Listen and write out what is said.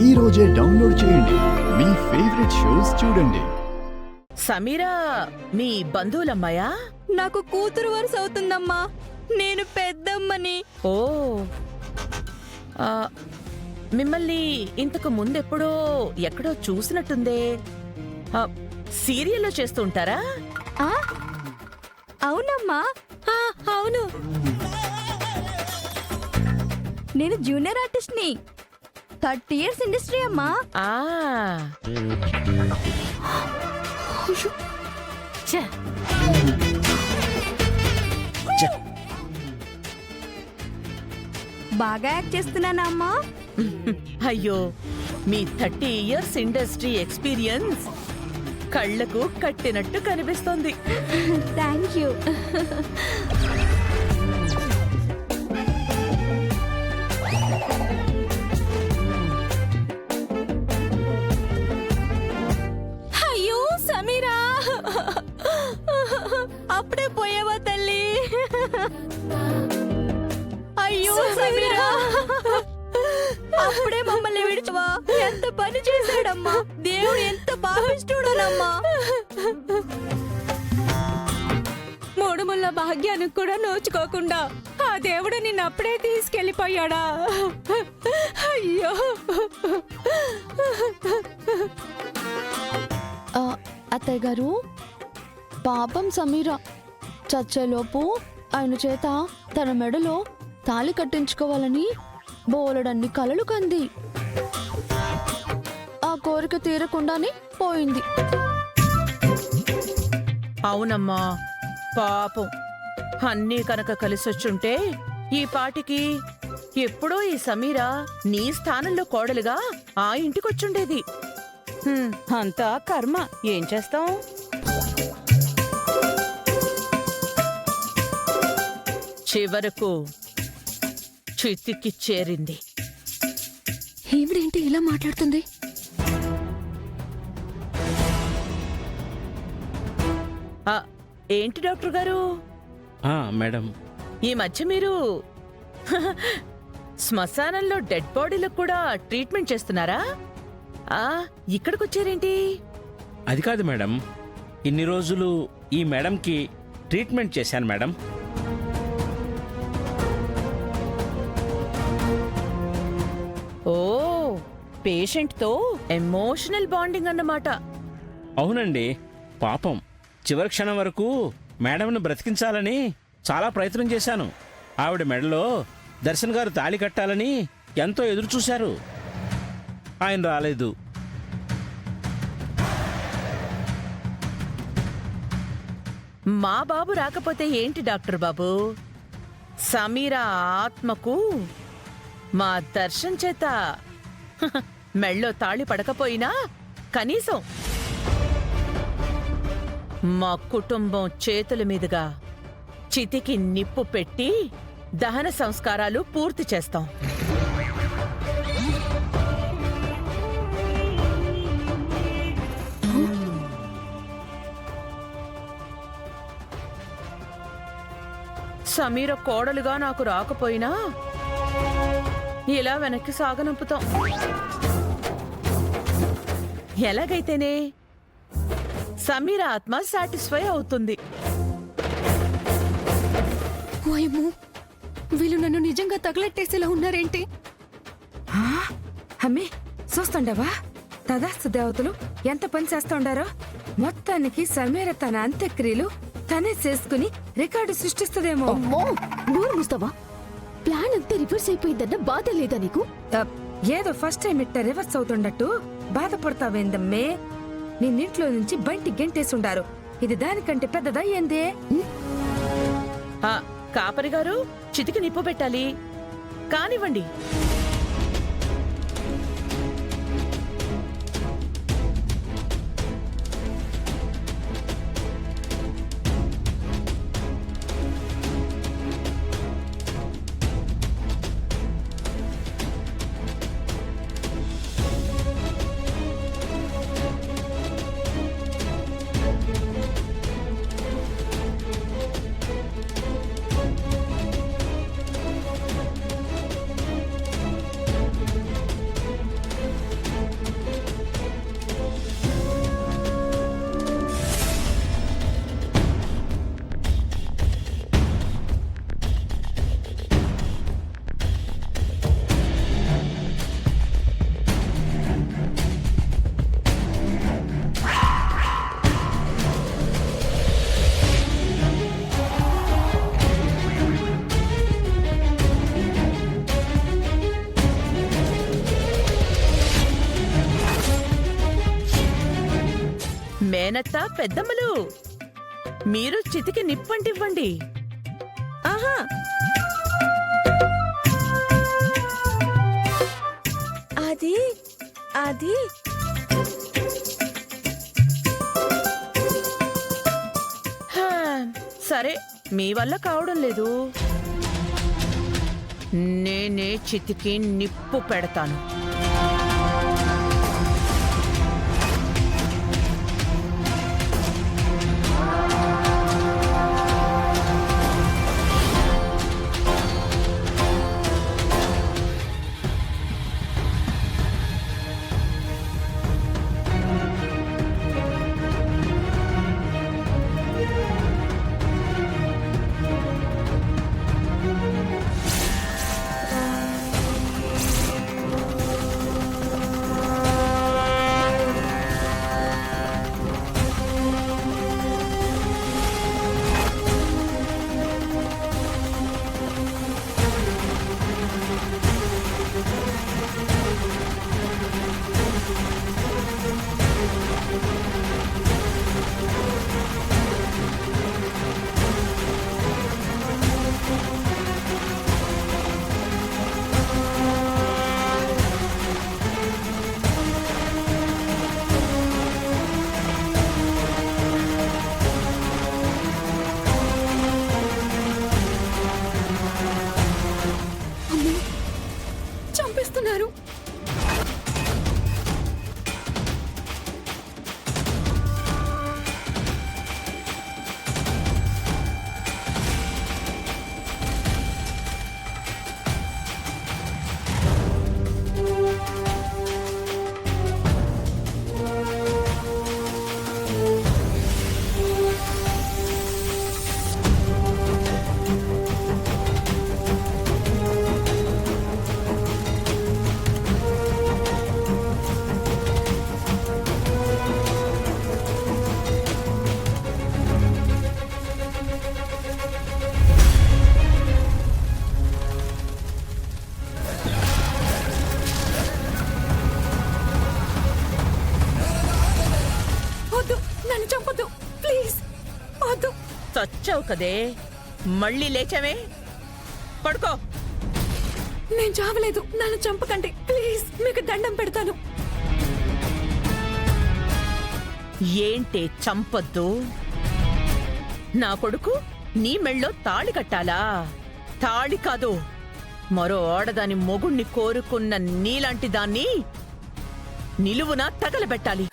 ఈ రోజే డౌన్లోడ్ చేయండి. మీ ఫేవరెట్ షోస్ చూడండి. సమీరా మీ బంధువులమ్మాయా? నాకు కూతురు వరుస అవుతుందమ్మా. నేను పెద్దమ్మని. ఓ మిమ్మల్ని ఇంతకు ముందెప్పుడో ఎక్కడో చూసినట్టుందే. సీరియల్లో చేస్తూ ఉంటారా? అవునమ్మా, అవును. నేను జూనియర్ ఆర్టిస్ట్ ని. 30 years ఇండస్ట్రీ అమ్మా. బాగా యాక్ట్ చేస్తున్నానా అమ్మా? అయ్యో, మీ 30 years ఇండస్ట్రీ ఎక్స్పీరియన్స్ కళ్ళకు కట్టినట్టు కనిపిస్తోంది. Thank you. అయ్యో సమీరా, అప్పుడే పోయావా తల్లి? అయ్యో సమీరా, అప్పుడే మమ్మల్ని విడిచవా? ఎంత పని చేశాడమ్మా దేవుడు, ఎంత భావిస్తుడనమ్మా. మూడుముళ్ళ భాగ్యానికి కూడా నోచుకోకుండా ఆ దేవుడు నిన్ను అప్పుడే తీసుకెళ్లిపోయాడా? అయ్యో. అత్తయ్య గారు, పాపం సమీరా చచ్చేలోపు ఆయన చేత తన మెడలో తాళి కట్టించుకోవాలని బోలెడన్ని కలలు కంది. ఆ కోరిక తీరకుండానే పోయింది. అవునమ్మా, పాపం. అన్నీ కనుక కలిసొచ్చుంటే ఈ పాటికి ఎప్పుడో ఈ సమీరా నీ స్థానంలో కోడలుగా ఆ ఇంటికొచ్చుండేది. అంతా కర్మ, ఏం చేస్తాం? చివరకు చితికి చేరింది. ఈవిడేంటి ఇలా మాట్లాడుతుంది? ఏంటి డాక్టర్ గారు? మేడం, ఈ మధ్య మీరు శ్మశానంలో డెడ్ బాడీలకు కూడా ట్రీట్మెంట్ చేస్తున్నారా? ఇక్కడికొచ్చారేంటి? అది కాదు మేడం, ఇన్ని రోజులు ఈ మేడంకి ట్రీట్మెంట్ చేశాను మేడం. ఓ, పేషెంట్తో ఎమోషనల్ బాండింగ్ అన్నమాట. అవునండి, పాపం చివరి క్షణం వరకు మేడంను బ్రతికించాలని చాలా ప్రయత్నం చేశాను. ఆవిడ మెడలో దర్శన్ గారు తాళి కట్టాలని ఎంతో ఎదురు చూశారు. ఆయన రాలేదు. మా బాబు రాకపోతే ఏంటి డాక్టర్ బాబు? సమీరా ఆత్మకు మా దర్శన్ చేత మెళ్ళో తాళి పడకపోయినా కనీసం మా కుటుంబం చేతుల మీదుగా చితికి నిప్పు పెట్టి దహన సంస్కారాలు పూర్తి చేస్తాం. సమీర కోడలుగా నాకు రాకపోయినా ఇలా వెనక్కి సాగనంపుతాం. ఎలాగైతేనే సమీర ఆత్మ సాటిస్ఫై అవుతుంది. వీళ్ళు నన్ను నిజంగా తగలెట్టేసేలా ఉన్నారేంటి? అమ్మే, చూస్తుండవా తదాస్తు దేవతలు ఎంత పని చేస్తుండారో. మొత్తానికి సమీర తన అంత్యక్రియలు తనే చేసుకుని రికార్డు సృష్టిస్తుందేమో. నోరు ముస్తావా? ప్లాన్ అంతా రివర్స్ అయిపోయిందన్న బాధ లేదా నీకు? ఏదో ఫస్ట్ టైం ఇట్ట రివర్స్ అవుతుండట్టు బాధపడతావేందమ్మే? నిన్నింట్లో నుంచి బయటి గెంటేసుండారు. ఇది దానికంటే పెద్దదా ఏందే? కాపరి గారు, చితికి నిప్పు పెట్టాలి, కానివ్వండి. మేనత్త పెద్దమ్మలు మీరు చితికి నిప్పంటివ్వండి. ఆహా, అది అది హా, సరే మీ వల్ల కావడం లేదు. నేనే చితికి నిప్పు పెడతాను. చంపేస్తున్నారు. వద్దు, నన్ను చంపొద్దు ప్లీజ్, వద్దు. చచ్చావు కదే, మళ్ళీ లేచావే. పడుకో. నేను చావలేదు, నన్ను చంపకండి ప్లీజ్, మీకు దండం పెడతాను. ఏంటే చంపొద్దు? నా కొడుకు నీ మెళ్ళో తాళి కట్టాలా? తాళి కాదు, మరో ఆడదాని మొగుణ్ణి కోరుకున్న నీలాంటి దాన్ని నిలువునా తగలబెట్టాలి.